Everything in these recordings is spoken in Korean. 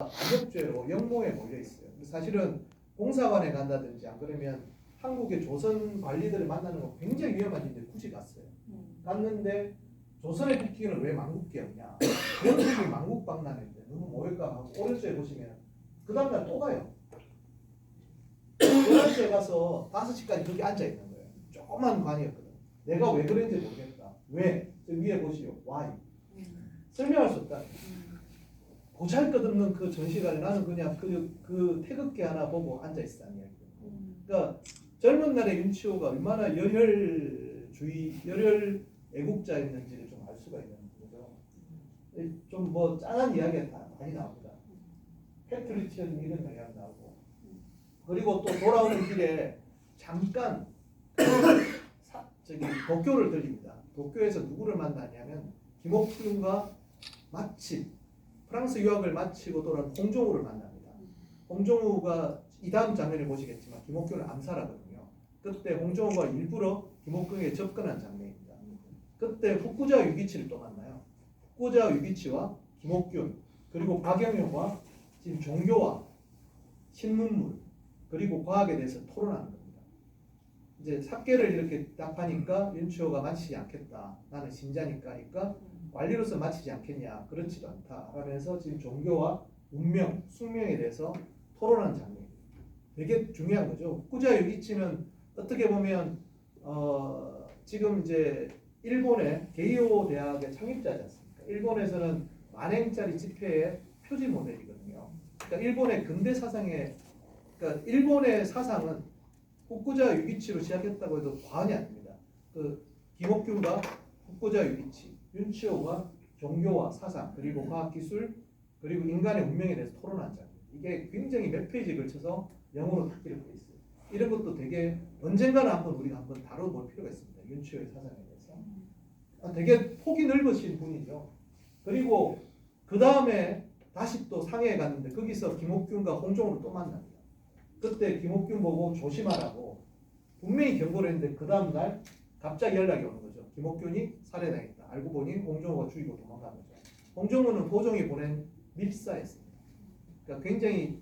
반역죄로 영모에 몰려 있어요. 사실은 공사관에 간다든지 안 그러면 한국의 조선 관리들을 만나는 거 굉장히 위험한 일인데 굳이 갔어요. 갔는데 조선의 국기는 왜 만국기였냐? 원국이 만국방란인데 너무 모욕감하고 오른쪽에 보시면 그 다음날 또 가요. 11시에 가서 5시까지 거기 앉아있는 거예요. 조그만 관이었거든. 내가 왜 그런지 모르겠다. 왜? 저 위에 보시오. Why? 설명할 수 없다. 보잘것없는 그 전시관에 나는 그냥 그 태극기 하나 보고 앉아있었다는 이야기예요. 그러니까 젊은 날의 윤치호가 얼마나 열혈 애국자였는지를 좀 알 수가 있는 거죠. 좀 뭐 짠한 이야기가 많이 나옵니다. 패트리치언 이런 이야기 나오고, 그리고 또 돌아오는 길에 잠깐 도쿄를 들립니다. 도쿄에서 누구를 만나냐면 김옥균과 마침 프랑스 유학을 마치고 돌아온 홍종우를 만납니다. 홍종우가 이 다음 장면을 보시겠지만 김옥균을 암살하거든요. 그때 홍종우가 일부러 김옥균에게 접근한 장면입니다. 그때 후쿠자 유기치를 또 만나요. 후쿠자 유기치와 김옥균, 그리고 박영효와 지금 종교와 신문물, 그리고 과학에 대해서 토론하는 겁니다. 이제 삭개를 이렇게 딱 하니까 윤치호가 마치지 않겠다. 나는 신자니까 하니까 관리로서 마치지 않겠냐. 그렇지도 않다. 하면서 지금 종교와 운명, 숙명에 대해서 토론하는 장면입니다. 되게 중요한 거죠. 후쿠자 유기치는 어떻게 보면 지금 이제 일본의 게이오 대학의 창립자지 않습니까? 일본에서는 만행짜리 지폐의 표지 모델이거든요. 그러니까 일본의 근대 사상의, 그러니까 일본의 사상은 후쿠자 유기치로 시작했다고 해도 과언이 아닙니다. 그 김옥균과 후쿠자 유기치, 윤치호가 종교와 사상, 그리고 과학기술, 그리고 인간의 운명에 대해서 토론한 장면. 이게 굉장히 몇 페이지에 걸쳐서 영어로 다 기록되어 있어요. 이런 것도 되게 언젠가는 우리가 한번 다뤄볼 필요가 있습니다. 윤치호의 사상에 대해서. 되게 폭이 넓으신 분이죠. 그리고 그 다음에 다시 또 상해에 갔는데 거기서 김옥균과 홍종우를 또 만납니다. 그때 김옥균 보고 조심하라고 분명히 경고를 했는데 그 다음날 갑자기 연락이 오는 거죠. 김옥균이 살해당했다. 알고 보니 홍종우가 죽이고 도망간 거죠. 홍종우는 호종이 보낸 밀사였습니다. 그러니까 굉장히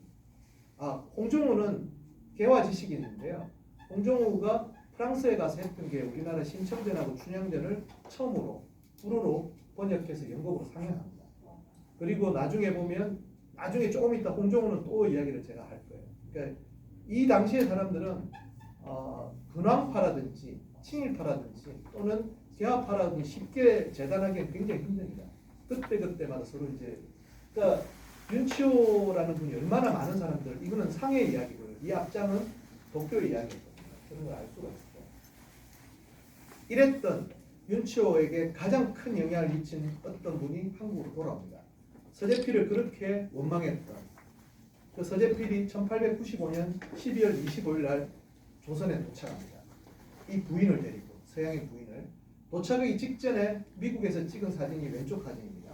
홍종우는 개화 지식인인데요. 홍종우가 프랑스에 가서 했던 게 우리나라 심청전하고 춘향전을 처음으로 불어로 번역해서 영국으로 상영합니다. 그리고 나중에 보면 나중에 조금 있다 홍종우는 또 이야기를 제가 할 거예요. 그러니까 이 당시의 사람들은 근황파라든지 친일파라든지 또는 개화파라든지 쉽게 재단하기는 굉장히 힘듭니다. 그때마다 서로 이제 그러니까 윤치호라는 분이 얼마나 많은 사람들, 이거는 상해의 이야기고요. 이 앞장은 도쿄의 이야기거든요. 그런 걸 알 수가 있죠. 이랬던 윤치호에게 가장 큰 영향을 미친 어떤 분이 한국으로 돌아옵니다. 서재필을 그렇게 원망했던 그 서재필이 1895년 12월 25일 날 조선에 도착합니다. 이 부인을 데리고, 서양의 부인을. 도착하기 직전에 미국에서 찍은 사진이 왼쪽 사진입니다.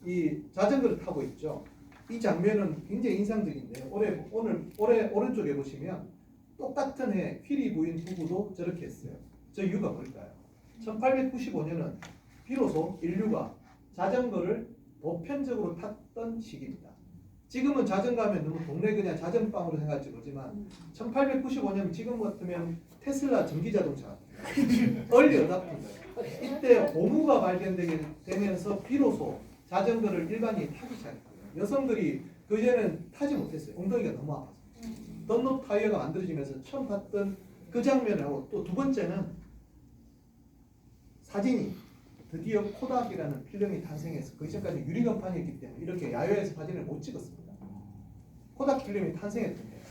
이 자전거를 타고 있죠. 이 장면은 굉장히 인상적인데요. 올해 오른쪽에 보시면 똑같은 해 휘리 부인 부부도 저렇게 했어요. 저 이유가 뭘까요? 1895년은 비로소 인류가 자전거를 보편적으로 탔던 시기입니다. 지금은 자전거 하면 너무 동네 그냥 자전거방으로 생각할지 모르지만 1895년 지금 같으면 테슬라 전기자동차 얼리 어답터인 거예요. 이때 고무가 발견되면서 비로소 자전거를 일반인이 타기 시작했어요. 여성들이 그전에는 타지 못했어요. 엉덩이가 너무 아파서. 던롭 타이어가 만들어지면서 처음 봤던 그 장면하고 또 두 번째는 사진이 드디어 코닥이라는 필름이 탄생해서 그 전까지 유리건판이었기 때문에 이렇게 야외에서 사진을 못 찍었습니다. 코닥 필름이 탄생했던 거예요.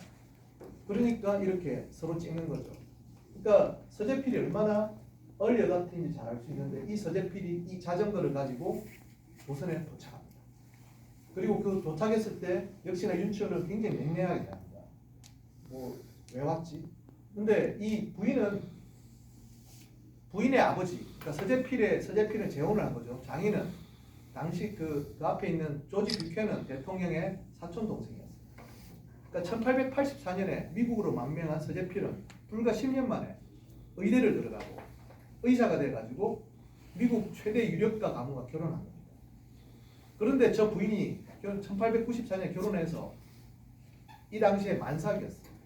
그러니까 이렇게 서로 찍는 거죠. 그러니까 서재필이 얼마나 얼리 어답터인지 잘 알 수 있는데 이 서재필이 이 자전거를 가지고 조선에 도착합니다. 그리고 그 도착했을 때 역시나 윤치호는 굉장히 냉랭하게 대합니다. 뭐 왜 왔지? 근데 이 부인의 아버지, 그러니까 서재필은 재혼을 한 거죠. 장인은 당시 그 앞에 있는 조지 뷰캐넌 대통령의 사촌 동생이었어요. 그러니까 1884년에 미국으로 망명한 서재필은 불과 10년 만에 의대를 들어가고 의사가 돼가지고 미국 최대 유력가 가문과 결혼한 겁니다. 그런데 저 부인이 1894년에 결혼해서 이 당시에 만삭이었어요.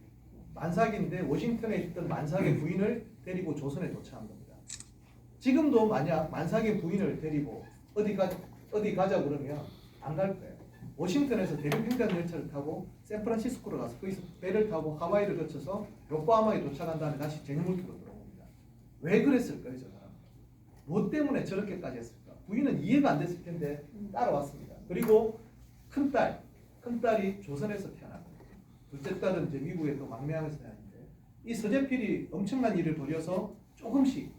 만삭인데 워싱턴에 있던 만삭의 부인을 데리고 조선에 도착한 겁니다. 지금도 만약 만삭의 부인을 데리고 어디 가자 그러면 안 갈 거예요. 워싱턴에서 대륙횡단 열차를 타고 샌프란시스코로 가서 거기서 배를 타고 하와이를 거쳐서 요코하마에 도착한 다음에 다시 제니몰트로 들어옵니다. 왜 그랬을까요, 저 사람? 뭐 때문에 저렇게까지 했을까? 부인은 이해가 안 됐을 텐데 따라왔습니다. 그리고 큰딸이 조선에서 태어납니다. 둘째 딸은 이제 미국에 또 망명해서 태어났는데 이 서재필이 엄청난 일을 벌여서 조금씩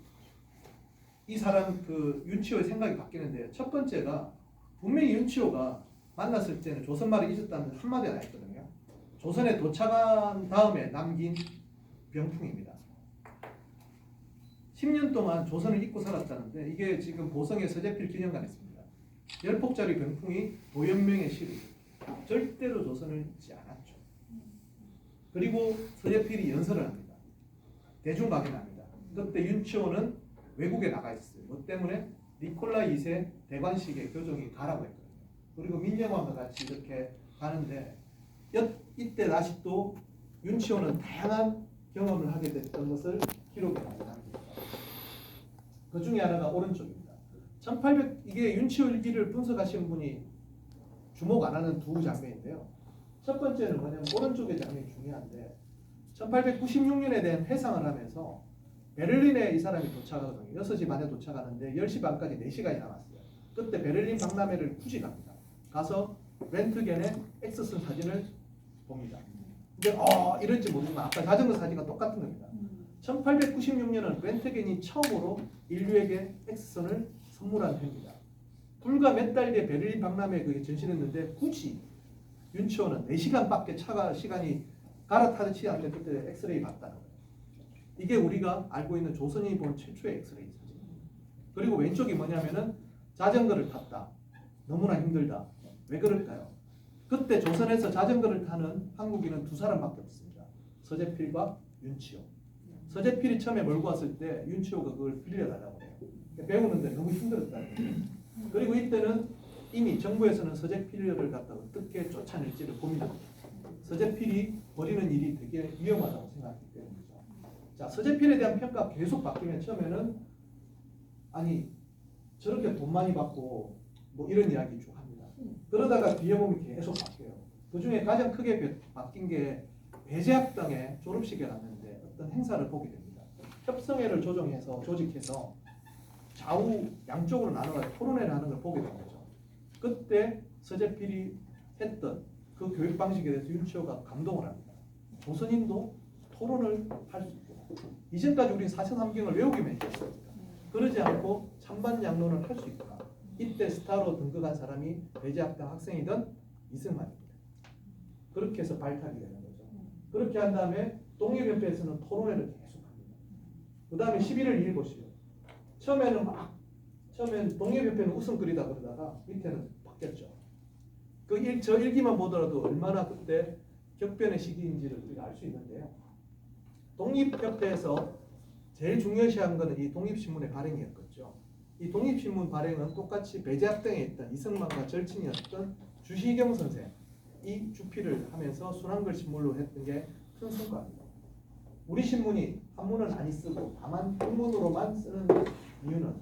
이 사람 그 윤치호의 생각이 바뀌는데 첫 번째가 분명히 윤치호가 만났을 때는 조선말을 잊었다는 한마디가 나있거든요. 조선에 도착한 다음에 남긴 병풍입니다. 10년 동안 조선을 잊고 살았다는데 이게 지금 보성의 서재필 기념관에 있습니다. 10폭짜리 병풍이 도연명의 시를 절대로 조선을 잊지 않았죠. 그리고 서재필이 연설을 합니다. 대중각에 납니다. 그때 윤치호는 외국에 나가 있었어요. 뭐 때문에 니콜라 2세 대관식의 교종이 가라고 했거든요. 그리고 민영왕과 같이 이렇게 가는데 이때 다시 또 윤치호는 다양한 경험을 하게 됐던 것을 기록에 남깁니다. 그 중에 하나가 오른쪽입니다. 1800 이게 윤치호 일기를 분석하신 분이 주목 안 하는 두 장면인데요. 첫 번째는 뭐냐면 오른쪽의 장면이 중요한데 1896년에 대한 회상을 하면서 베를린에 이 사람이 도착하거든요. 6시 반에 도착하는데 10시 반까지 4시간이 남았어요. 그때 베를린 박람회를 굳이 갑니다. 가서 렌트겐의 엑스슨 사진을 봅니다. 근데 이럴지 모르지만 아까 자전거 사진과 똑같은 겁니다. 1896년은 렌트겐이 처음으로 인류에게 엑스선을 선물한 해입니다. 불과 몇 달 뒤에 베를린 박람회에 그게 전시했는데 굳이 윤치호는 4시간밖에 시간이 갈아타지 않는데 그때 엑스레이 봤다는 거예요. 이게 우리가 알고 있는 조선인이 본 최초의 엑스레이 사진입니다. 그리고 왼쪽이 뭐냐면은 자전거를 탔다. 너무나 힘들다. 왜 그럴까요? 그때 조선에서 자전거를 타는 한국인은 두 사람밖에 없습니다. 서재필과 윤치호. 서재필이 처음에 몰고 왔을 때 윤치호가 그걸 빌려달라고 해요. 배우는데 너무 힘들었다는 거예요. 그리고 이때는 이미 정부에서는 서재필을 갖다가 어떻게 쫓아낼지를 고민합니다. 서재필이 벌이는 일이 되게 위험하다고 생각했기 때문이죠. 자, 서재필에 대한 평가가 계속 바뀌면 처음에는 아니 저렇게 돈 많이 받고 뭐 이런 이야기 쭉 합니다. 그러다가 뒤에 보면 계속 바뀌어요. 그 중에 가장 크게 바뀐 게 배제학당에 졸업식에 갔는데 어떤 행사를 보게 됩니다. 협성회를 조직해서 좌우 양쪽으로 나눠서 토론회를 하는 걸 보게 된 거죠. 그때 서재필이 했던 그 교육 방식에 대해서 윤치호가 감동을 합니다. 조선인도 토론을 할 수 있구나. 이전까지 우리 사천삼경을 외우기만 했습니다. 그러지 않고 찬반 양론을 할 수 있구나. 이때 스타로 등극한 사람이 배제학당 학생이던 이승만입니다. 그렇게 해서 발탁이 되는 거죠. 그렇게 한 다음에 독립협회에서는 토론회를 계속합니다. 그 다음에 11월 2일 보시죠. 처음에는 독립협회는 웃음거리다 그러다가 밑에는 바뀌었죠. 저 일기만 보더라도 얼마나 그때 격변의 시기인지를 우리가 알 수 있는데요. 독립협회에서 제일 중요시한 것은 이 독립신문의 발행이었겠죠. 이 독립신문 발행은 똑같이 배제학당에 있던 이승만과 절친이었던 주시경 선생 이 주필을 하면서 순한글 신문로 했던 게 큰 성과입니다. 우리 신문이 한문을 많이 쓰고 다만 한문으로만 쓰는 이유는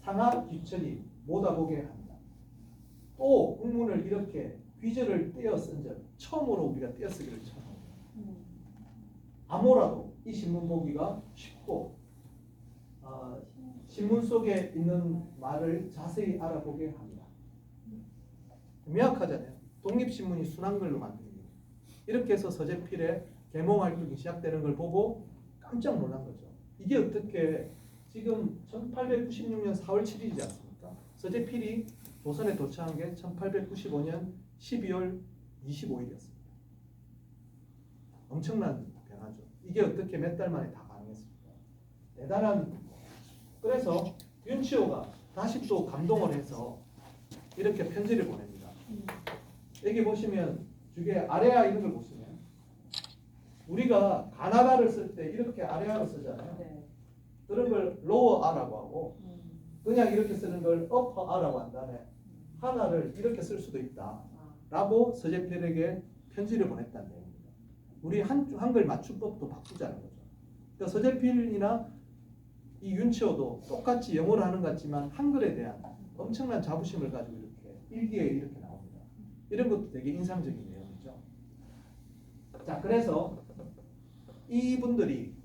상하 귀천이 못아보게 합니다. 또 국문을 이렇게 귀절을 떼어 쓴 적 처음으로 우리가 떼어쓰기를 처음 합니다. 아무라도 이 신문 보기가 쉽고 신문 속에 있는 말을 자세히 알아보게 합니다. 명확하잖아요. 독립신문이 순한글로 만듭니다. 이렇게 해서 서재필의 계몽활동이 시작되는 걸 보고 깜짝 놀란 거죠. 이게 어떻게 지금 1896년 4월 7일이지 않습니까? 서재필이 조선에 도착한 게 1895년 12월 25일이었습니다. 엄청난 변화죠. 이게 어떻게 몇 달 만에 다 가능했습니까? 대단한. 그래서 윤치호가 다시 또 감동을 해서 이렇게 편지를 보냅니다. 여기 보시면 주게 아레아 이런 걸 보시면 우리가 가나다를 쓸 때 이렇게 아레아로 쓰잖아요. 네. 그런 걸 로어 아라고 하고 그냥 이렇게 쓰는 걸 어퍼 아라고 한 다음에 하나를 이렇게 쓸 수도 있다. 라고 서재필에게 편지를 보냈다는 내용입니다. 우리 한글 맞춤법도 바꾸자는 거죠. 그러니까 서재필이나 이 윤치호도 똑같이 영어를 하는 것 같지만 한글에 대한 엄청난 자부심을 가지고 이렇게 일기에 이렇게 나옵니다. 이런 것도 되게 인상적인 내용이죠. 자, 그래서 이분들이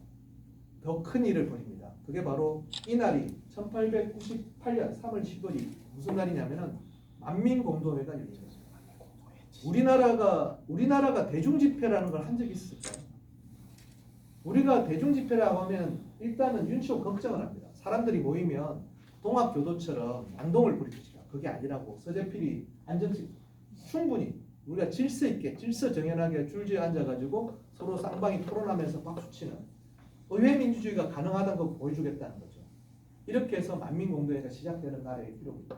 더 큰 일을 벌입니다. 그게 바로 이날이 1898년 3월 15일 무슨 날이냐면은 만민공동회가 열립니다. 우리나라가 대중집회라는 걸 한 적이 있을까요? 우리가 대중집회라고 하면 일단은 윤치호 걱정을 합니다. 사람들이 모이면 동학교도처럼 난동을 부리듯이 그게 아니라고 서재필이 안정식 충분히 우리가 질서 있게 질서 정연하게 줄지어 앉아가지고 서로 쌍방이 토론하면서 박수치는 의회 민주주의가 가능하다는 걸 보여주겠다는 거죠. 이렇게 해서 만민공동회가 시작되는 날에 이룹니다.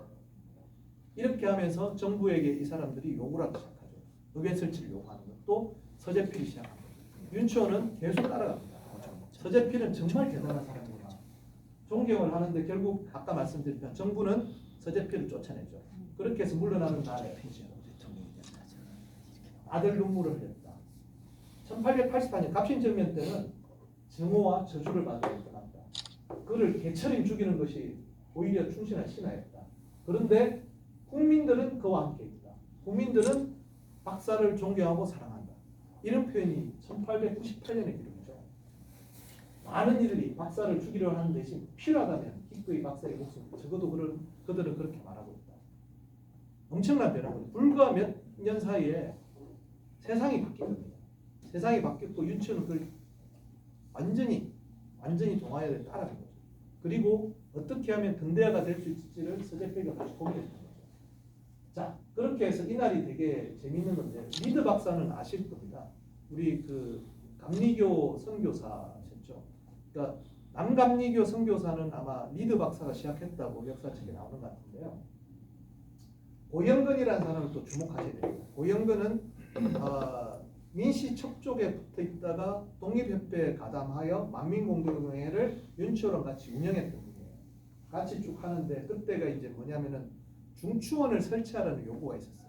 이렇게 하면서 정부에게 이 사람들이 요구를 하기 시작하죠. 의회 설치를 요구하는 것도 서재필이 시작합니다. 윤치호는 계속 따라갑니다. 서재필은 정말 대단한 사람입니다. 존경을 하는데 결국 아까 말씀드렸던 정부는 서재필을 쫓아내죠. 그렇게 해서 물러나는 날에 아들 눈물을 흘렸다. 1888년 갑신정변 때는 증오와 저주를 받으러 떠났다. 그를 개철임 죽이는 것이 오히려 충신한 신하였다. 그런데 국민들은 그와 함께 있다. 국민들은 박사를 존경하고 사랑한다. 이런 표현이 1898년의 기록이죠. 많은 이들이 박사를 죽이려 하는 대신 필요하다면 기꺼이 박사의 목숨, 적어도 그들은 그렇게 말하고 있다. 엄청난 변화거든요. 불과 몇 년 사이에 세상이 바뀐 겁니다. 세상이 바뀌었고 윤치호는 그걸 완전히 동아일을 따라간 거죠. 그리고 어떻게 하면 근대화가 될 수 있을지를 서재필가 다시 고민했던 거죠. 자, 그렇게 해서 이날이 되게 재밌는 건데 리드 박사는 아실 겁니다. 우리 그 감리교 선교사셨죠. 그러니까 남감리교 선교사는 아마 리드 박사가 시작했다고 역사책에 나오는 것 같은데요. 고영근이라는 사람을 또 주목하셔야 됩니다. 고영근은 민씨 척쪽에 붙어 있다가 독립협회에 가담하여 만민공동회를 윤치호랑 같이 운영했던 분이에요. 같이 쭉 하는데 그때가 이제 뭐냐면은 중추원을 설치하라는 요구가 있었어요.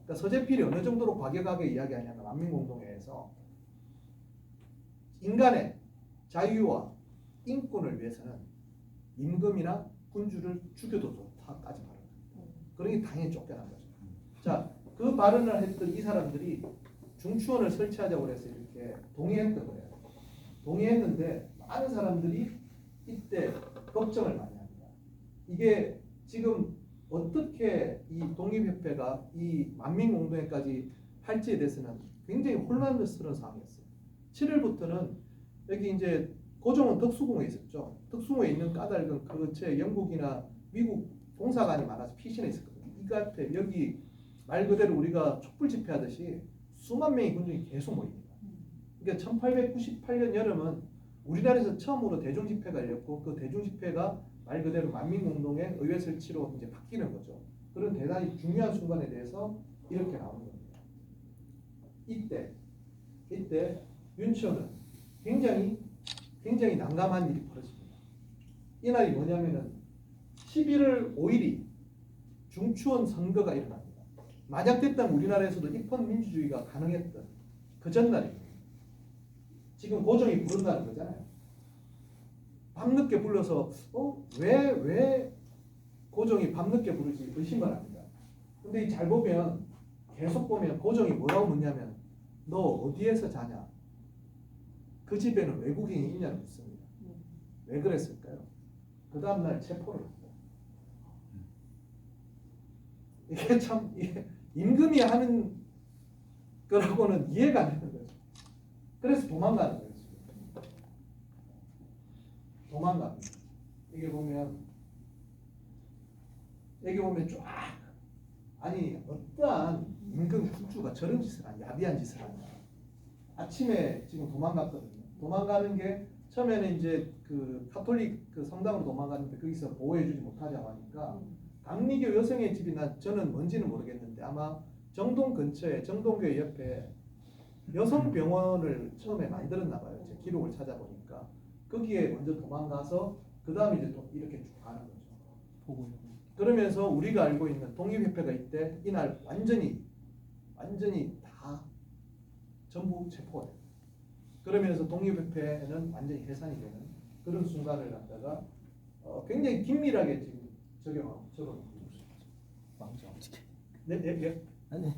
그러니까 서재필이 어느 정도로 과격하게 이야기하냐면 만민공동회에서 인간의 자유와 인권을 위해서는 임금이나 군주를 죽여도 좋다까지 말합니다. 그러니 당연히 쫓겨난 거죠. 자, 그 발언을 했던 이 사람들이 중추원을 설치하자고 해서 이렇게 동의했던 거예요. 동의했는데 많은 사람들이 이때 걱정을 많이 합니다. 이게 지금 어떻게 이 독립협회가 이 만민공동회까지 할지에 대해서는 굉장히 혼란스러운 상황이었어요. 7월부터는 여기 이제 고종은 덕수궁에 있었죠. 덕수궁에 있는 까닭은 그곳에 영국이나 미국 동사관이 많아서 피신해 있었거든요. 이 같아 여기 말 그대로 우리가 촛불 집회하듯이 수만 명의 군중이 계속 모입니다. 그러니까 1898년 여름은 우리나라에서 처음으로 대중 집회가 열렸고 그 대중 집회가 말 그대로 만민공동회 의회 설치로 이제 바뀌는 거죠. 그런 대단히 중요한 순간에 대해서 이렇게 나오는 겁니다. 이때 윤치호는 굉장히 난감한 일이 벌어집니다. 이날이 뭐냐면은 11월 5일이 중추원 선거가 일어납니다. 만약 됐다면 우리나라에서도 입헌 민주주의가 가능했던 그 전날입니다. 지금 고종이 부른다는 거잖아요. 밤늦게 불러서 왜 고종이 밤늦게 부르지 의심을 합니다. 근데 잘 보면 계속 보면 고종이 뭐라고 묻냐면 너 어디에서 자냐? 그 집에는 외국인이 있냐고 묻습니다. 왜 그랬을까요? 그 다음날 체포를 합니다. 이게 참 임금이 하는 거라고는 이해가 안 되는 거죠. 그래서 도망가는 거예요. 도망갑니다. 여기 보면 쫙 아니 어떠한 임금 군주가 저런 짓을 하냐, 야비한 짓을 하냐. 아침에 지금 도망갔거든요. 도망가는 게 처음에는 이제 그 가톨릭 그 성당으로 도망갔는데 거기서 보호해주지 못하자고 하니까 감리교 여성의 집이 저는 뭔지는 모르겠는데 아마 정동 근처에 정동교회 옆에 여성병원을 처음에 만들었나 봐요. 제 기록을 찾아보니까 거기에 먼저 도망가서 그 다음에 이제 또 이렇게 쭉 가는 거죠. 그러면서 우리가 알고 있는 독립협회가 이때 이날 완전히 완전히 다 전부 체포가 됩니다. 그러면서 독립협회는 완전히 해산이 되는 그런 순간을 갖다가 굉장히 긴밀하게 지금 적용하고 있습니다. 왕자 어떻게? 네, 네, 네. 아니.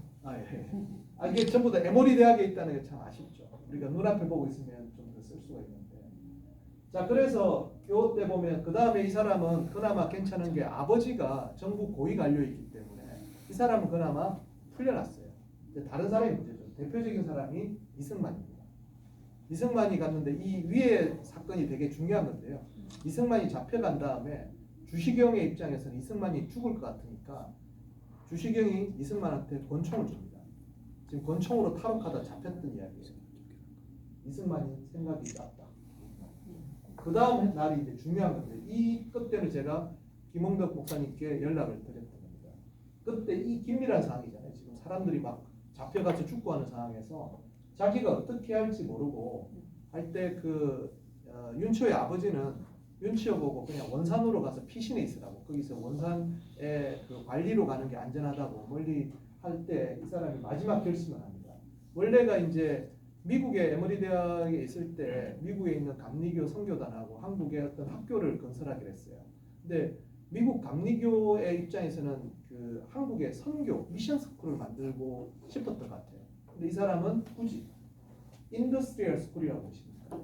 이게 전부 다 에모리 대학에 있다는 게 참 아쉽죠. 우리가 눈앞에 보고 있으면 좀 더 쓸 수가 있는데. 자, 그래서 요때 보면 그 다음에 이 사람은 그나마 괜찮은 게 아버지가 전국 고위 관료이기 때문에 이 사람은 그나마 풀려났어요. 다른 사람이 문제죠. 대표적인 사람이 이승만입니다. 이승만이 갔는데 이 위에 사건이 되게 중요한 건데요. 이승만이 잡혀간 다음에 주시경의 입장에서는 이승만이 죽을 것 같으니까 주시경이 이승만한테 권총을 줍니다. 지금 권총으로 탈옥하다 잡혔던 이야기예요. 이승만이 생각이 났다. 그 다음 날이 이제 중요한 건데 이 끝때는 제가 김홍덕 목사님께 연락을 드렸던 겁니다. 그때 이 긴밀한 상황이잖아요. 지금 사람들이 막 잡혀가서 죽고 하는 상황에서 자기가 어떻게 할지 모르고 할 때 윤치호의 아버지는 윤치호 보고 그냥 원산으로 가서 피신해 있으라고 거기서 원산의 그 관리로 가는 게 안전하다고 멀리 할 때 이 사람이 마지막 결심을 합니다. 원래가 이제 미국의 에머리 대학에 있을 때 미국에 있는 감리교 선교단하고 한국의 어떤 학교를 건설하기로 했어요. 근데 미국 감리교의 입장에서는 그 한국의 선교 미션 스쿨을 만들고 싶었던 것 같아요. 근데 이 사람은 굳이 인더스트리얼 스쿨이라고 보십니까?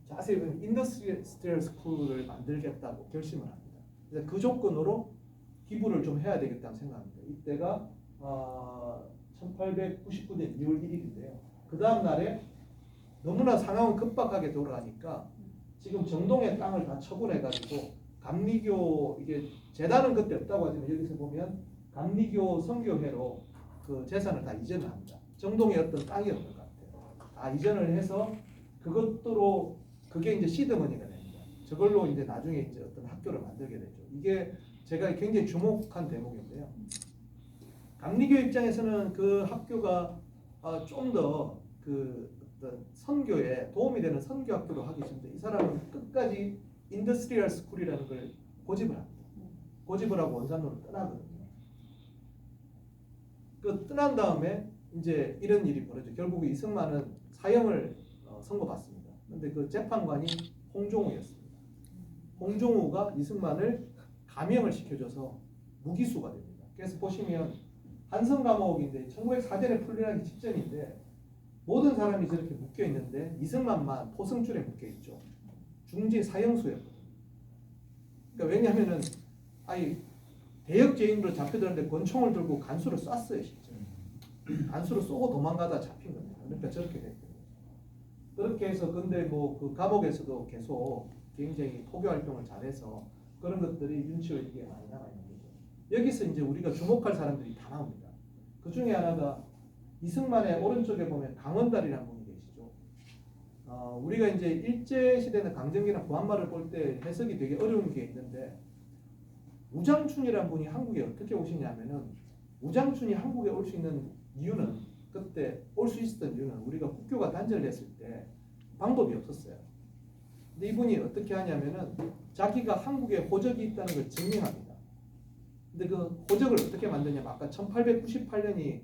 자세히 보면 인더스트리얼 스쿨을 만들겠다고 결심을 합니다. 그래서 그 조건으로 기부를 좀 해야 되겠다는 생각합니다. 이때가 1899년 2월 1일인데요. 그 다음 날에 너무나 상황은 급박하게 돌아가니까 지금 정동의 땅을 다 처분해가지고 감리교 이게 재단은 그때 없다고 하지만 여기서 보면 감리교 선교회로 그 재산을 다 이전을 합니다. 정동에 어떤 땅이 없는 것 같아요. 다 이전을 해서 그것으로 그게 이제 시드머니가 됩니다. 저걸로 이제 나중에 이제 어떤 학교를 만들게 되죠. 이게 제가 굉장히 주목한 대목인데요. 감리교 입장에서는 그 학교가 좀 더 그 어떤 선교에 도움이 되는 선교 학교로 하기 싫은데 이 사람은 끝까지 인더스트리얼 스쿨이라는 걸 고집을 합니다. 고집을 하고 원산으로 떠나거든요. 그 떠난 다음에 이제 이런 일이 벌어져. 결국 이승만은 사형을 선고받습니다. 근데 그 재판관이 홍종우였습니다. 홍종우가 이승만을 감형을 시켜줘서 무기수가 됩니다. 그래서 보시면 한성 감옥인데 1904년에 풀려나기 직전인데 모든 사람이 저렇게 묶여 있는데 이승만만 포승줄에 묶여 있죠. 중지 사형수였거든요. 그러니까 왜냐하면은 대역죄인으로 잡혀들었는데 권총을 들고 간수를 쐈어요, 실제. 간수를 쏘고 도망가다 잡힌 겁니다. 그러니까 저렇게 됐거든요. 그렇게 해서 근데 뭐 그 감옥에서도 계속 굉장히 포교 활동을 잘해서 그런 것들이 윤치호에게 많이 남아 있는 거죠. 여기서 이제 우리가 주목할 사람들이 다 나옵니다. 그 중에 하나가 이승만의 오른쪽에 보면 강원달이라는 분이 계시죠. 우리가 이제 일제 시대는 강점기나 구한말을 볼 때 해석이 되게 어려운 게 있는데 우장춘이라는 분이 한국에 어떻게 오시냐면은 우장춘이 한국에 올 수 있는 이유는 그때 올 수 있었던 이유는 우리가 국교가 단절됐을 때 방법이 없었어요. 근데 이분이 어떻게 하냐면은 자기가 한국에 호적이 있다는 걸 증명합니다. 근데 그 호적을 어떻게 만드냐면 아까 1898년이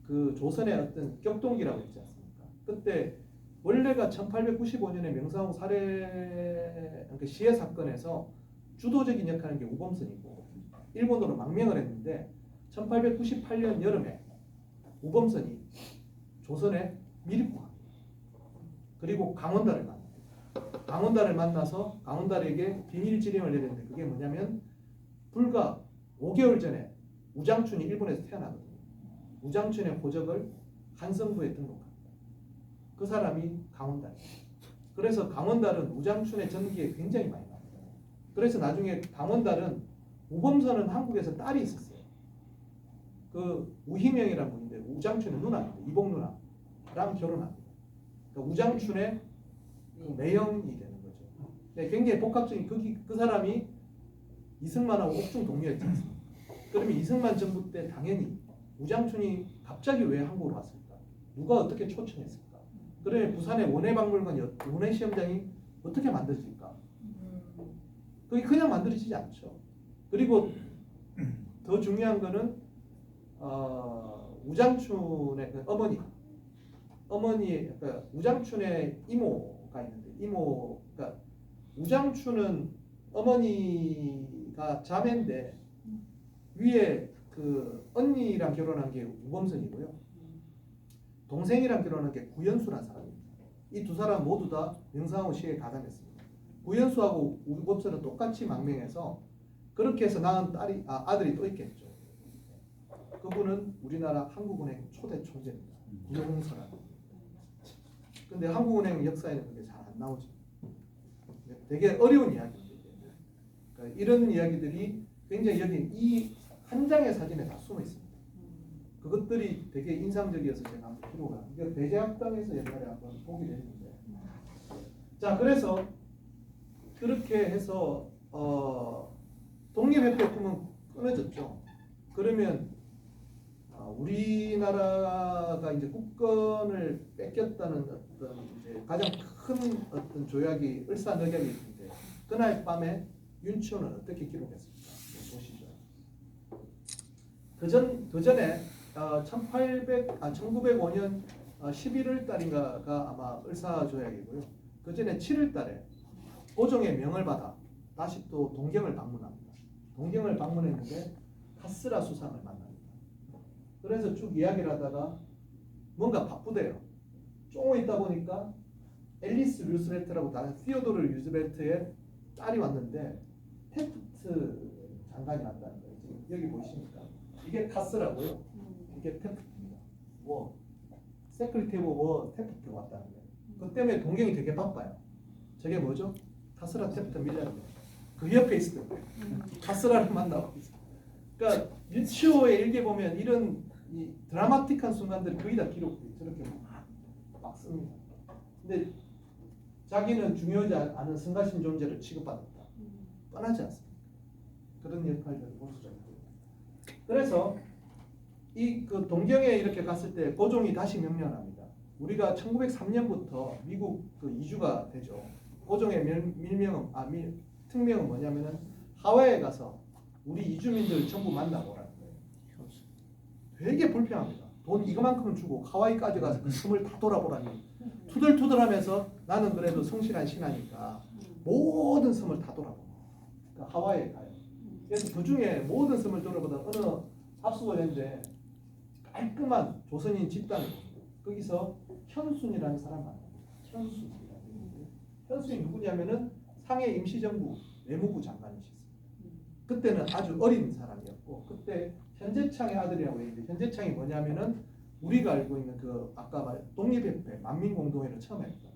그 조선의 어떤 격동기라고 했지 않습니까? 그때 원래가 1895년에 명상황 살해 그 시해 사건에서 주도적인 역할을 한 게 우범선이고 일본으로 망명을 했는데 1898년 여름에 우범선이 조선에 밀입국합니다. 그리고 강원달을 만납니다. 강원달을 만나서 강원달에게 비밀 지령을 내렸는데 그게 뭐냐면 불과 5개월 전에 우장춘이 일본에서 태어나거든요. 우장춘의 호적을 한성부에 등록합니다. 그 사람이 강원달이에요. 그래서 강원달은 우장춘의 전기에 굉장히 많이 납니다. 그래서 나중에 강원달은 우범선은 한국에서 딸이 있었어요. 그 우희명이라는 분인데 우장춘의 누나입니다. 이복 누나랑 결혼합니다. 그러니까 우장춘의 그 매형이 되는 거죠. 굉장히 복합적인 그 사람이 이승만하고 옥중 동료였지 않습니까? 그러면 이승만 정부 때 당연히 우장춘이 갑자기 왜 한국으로 왔을까? 누가 어떻게 초청했을까? 그래 부산의 원해박물관 원해시험장이 어떻게 만들어질까? 그게 그냥 만들어지지 않죠. 그리고 더 중요한 거는 우장춘의 그 어머니 그러니까 우장춘의 이모가 있는데 그러니까 우장춘은 어머니가 자매인데 위에 그 언니랑 결혼한 게 우범선이고요. 동생이랑 결혼한 게 구연수라는 사람입니다. 이 두 사람 모두 다 명상황후 시에 가담했습니다. 구연수하고 우범선은 똑같이 망명해서 그렇게 해서 낳은 아들이 또 있겠죠. 그분은 우리나라 한국은행 초대 총재입니다. 구용서라는. 근데 한국은행 역사에는 그게 잘 안 나오죠. 되게 어려운 이야기입니다. 그러니까 이런 이야기들이 굉장히 여기 이 한 장의 사진에 다 숨어 있습니다. 그것들이 되게 인상적이어서 제가 한번 필요가. 이게 대제학당에서 옛날에 한번 보기로 했는데. 자, 그래서 그렇게 해서 독립협회 꿈은 끊어졌죠. 그러면 우리나라가 이제 국권을 뺏겼다는 어떤 이제 가장 큰 어떤 조약이 을사늑약이 있는데 그날 밤에 윤치호는 어떻게 기록했습니까? 보시죠. 그 전에 1905년 11월 달인가가 아마 을사조약이고요. 그 전에 7월 달에 고종의 명을 받아 다시 또 동경을 방문합니다. 동경을 방문했는데 카스라 수상을 만납니다. 그래서 쭉 이야기를 하다가 뭔가 바쁘대요. 조금 있다 보니까 앨리스 루스벨트라고 다른 시어도르 루스벨트의 딸이 왔는데 테프트 장관이 왔다는 거예요. 지금 여기 보이십니까? 이게 카스라고요. 이게 테프트입니다. 세크리테이브 테프트가 왔다는 거예요. 그 때문에 동경이 되게 바빠요. 저게 뭐죠? 카스라 테프트 밀리언드. 그 옆에 있었던 거예요. 카스라를 만나고 있어요. 그러니까 윤치호의 일기 보면 이런 이 드라마틱한 순간들이 거의 다 기록돼요. 저렇게 막 씁니다. 근데 자기는 중요하지 않은 성가신 존재를 취급받았다. 뻔하지 않습니까? 그런 역할을 볼 수가 있고요. 그래서 이 그 동경에 이렇게 갔을 때 고종이 다시 명령합니다. 우리가 1903년부터 미국 그 이주가 되죠. 고종의 특명은 뭐냐면은 하와이에 가서 우리 이주민들 전부 만나보라는 거예요. 되게 불평합니다. 돈 이거만큼은 주고 하와이까지 가서 그 섬을 다 돌아보라니. 투덜투덜하면서 나는 그래도 성실한 신하니까 모든 섬을 다 돌아보고 그러니까 하와이에 가요. 그래서 그 중에 모든 섬을 돌아보다 어느 합수원인데 깔끔한 조선인 집단을 거기서 현순이라는 사람 만납니다. 현순이 누구냐면은 상해 임시정부 외무부 장관이셨습니다. 그때는 아주 어린 사람이었고 그때 현재창의 아들이라고 했는데 현재창이 뭐냐면은 우리가 알고 있는 그 아까 말 독립협회 만민공동회를 처음 했던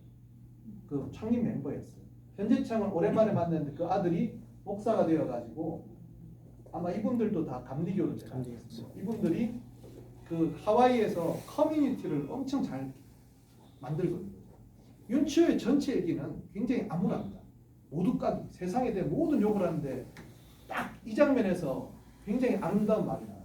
그 창립 멤버였어요. 현재창을 오랜만에 만났는데 그 아들이 목사가 되어가지고 아마 이분들도 다 감리교를 제가 이분들이 그 하와이에서 커뮤니티를 엄청 잘 만들고 있는 거죠. 윤치호의 전체 얘기는 굉장히 암울합니다. 모두까지 세상에 대해 모든 욕을 하는데 딱 이 장면에서 굉장히 아름다운 말이 나와요.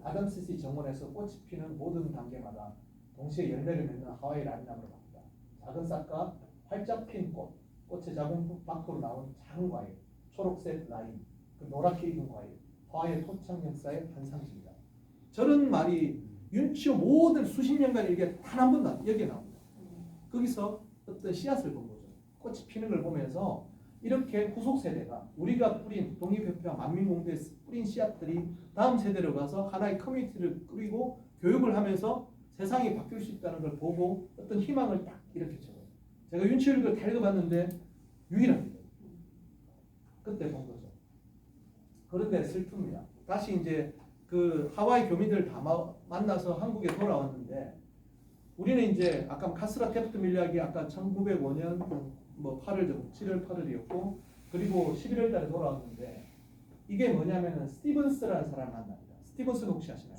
아담스시 정원에서 꽃이 피는 모든 단계마다 동시에 열매를 맺는 하와이 라인나무를 봅니다. 작은 싹과 활짝 핀 꽃, 꽃의 작은 밖으로 나온 작은 과일, 초록색 라인, 그 노랗게 익은 과일, 하와이의 토착 역사의 환상입니다. 저런 말이 윤치호 모든 수십 년간 이게 단 한 번도 여기에 나옵니다. 거기서 어떤 씨앗을 본 거죠. 꽃이 피는 걸 보면서 이렇게 후속 세대가 우리가 뿌린 독립협회와 만민공대에 뿌린 씨앗들이 다음 세대로 가서 하나의 커뮤니티를 꾸리고 교육을 하면서 세상이 바뀔 수 있다는 걸 보고 어떤 희망을 딱 이렇게 줘요. 제가 윤치호를 다 읽어봤는데 유일합니다. 그때 본 거죠. 그런데 슬픕니다. 다시 이제 그 하와이 교민들 다 만나서 한국에 돌아왔는데 우리는 이제 아까 카스라 테프트 밀리악이 아까 1905년 뭐 7월 8일이었고 그리고 11월 달에 돌아왔는데 이게 뭐냐면은 스티븐스라는 사람을 만납니다. 스티븐스 혹시 아시나요?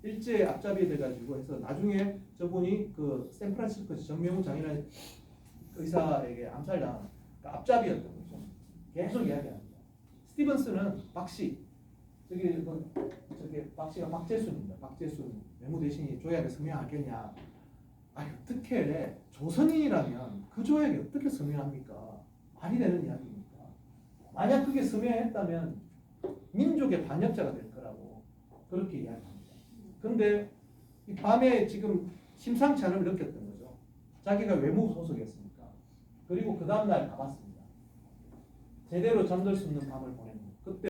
일제 앞잡이 돼가지고 해서 나중에 저분이 그 샌프란시스코에서 정명훈 장인의 의사에게 암살당한 그 앞잡이였던 거죠. 계속 이야기합니다. 스티븐스는 박씨 저기 박씨가 박재순입니다. 박재순 외무대신이 조약에 서명하겠냐? 아니 어떻게 조선인이라면 그 조약에 어떻게 서명합니까? 말이 되는 이야기입니까? 만약 그게 서명했다면 민족의 반역자가 될 거라고 그렇게 이야기합니다. 근데 이 밤에 지금 심상치 않음을 느꼈던 거죠. 자기가 외무 소속이었으니까. 그리고 그 다음날 가봤습니다. 제대로 잠들 수 없는 밤을 보냈는데